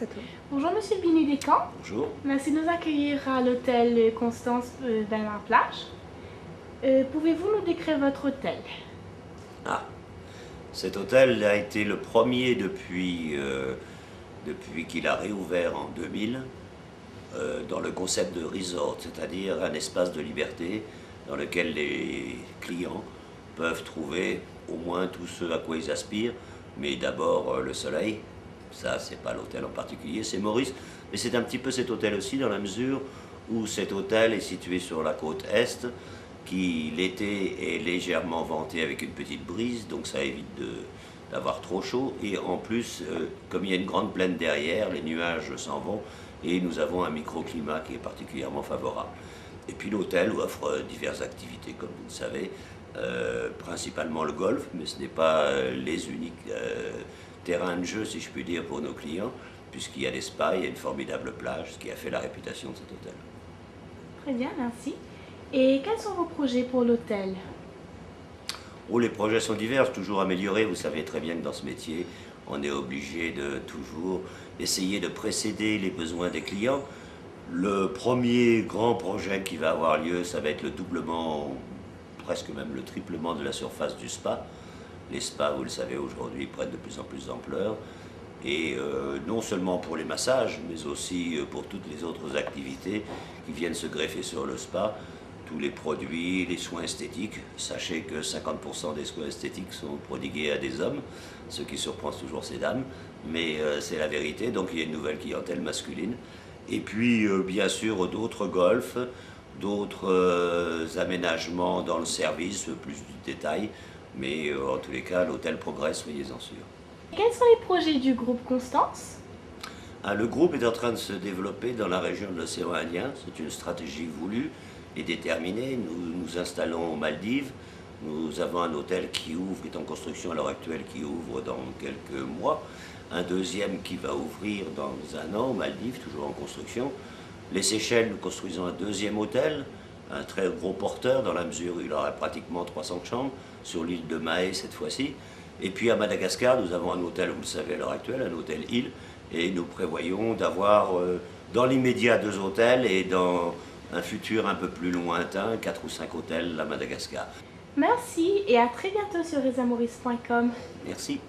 C'est à toi. Bonjour Monsieur Bini Descamps. Bonjour. Merci de nous accueillir à l'hôtel Constance Bernard-Plage. Pouvez-vous nous décrire votre hôtel? Cet hôtel a été le premier depuis qu'il a réouvert en 2000 dans le concept de resort, c'est-à-dire un espace de liberté dans lequel les clients peuvent trouver au moins tout ce à quoi ils aspirent, mais d'abord le soleil. Ça, c'est pas l'hôtel en particulier, c'est Maurice, mais c'est un petit peu cet hôtel aussi dans la mesure où cet hôtel est situé sur la côte est, qui l'été est légèrement venté avec une petite brise, donc ça évite d'avoir trop chaud, et en plus, comme il y a une grande plaine derrière, les nuages s'en vont, et nous avons un microclimat qui est particulièrement favorable. Et puis l'hôtel offre diverses activités, comme vous le savez, principalement le golf, mais ce n'est pas les uniques terrains de jeu, si je puis dire, pour nos clients, puisqu'il y a des spas, il y a une formidable plage, ce qui a fait la réputation de cet hôtel. Très bien, merci. Et quels sont vos projets pour l'hôtel? Oh, les projets sont divers, toujours améliorés. Vous savez très bien que dans ce métier, on est obligé de toujours essayer de précéder les besoins des clients. Le premier grand projet qui va avoir lieu, ça va être le doublement, presque même le triplement de la surface du spa. Les spas, vous le savez, aujourd'hui prennent de plus en plus d'ampleur. Et non seulement pour les massages, mais aussi pour toutes les autres activités qui viennent se greffer sur le spa. Tous les produits, les soins esthétiques. Sachez que 50% des soins esthétiques sont prodigués à des hommes, ce qui surprend toujours ces dames, mais c'est la vérité. Donc il y a une nouvelle clientèle masculine. Et puis bien sûr d'autres golfs, d'autres aménagements dans le service, plus du détail, mais en tous les cas l'hôtel progresse, soyez-en sûrs. Quels sont les projets du groupe Constance? Le groupe est en train de se développer dans la région de l'océan Indien. C'est une stratégie voulue et déterminée. Nous nous installons aux Maldives. Nous avons un hôtel qui ouvre, qui est en construction à l'heure actuelle, qui ouvre dans quelques mois. Un deuxième qui va ouvrir dans un an aux Maldives, toujours en construction. Les Seychelles, nous construisons un deuxième hôtel, un très gros porteur dans la mesure où il aura pratiquement 300 chambres, sur l'île de Mahé cette fois-ci. Et puis à Madagascar, nous avons un hôtel, vous le savez à l'heure actuelle, un hôtel île, et nous prévoyons d'avoir dans l'immédiat 2 hôtels et dans un futur un peu plus lointain, 4 ou 5 hôtels à Madagascar. Merci et à très bientôt sur resamauris.com. Merci.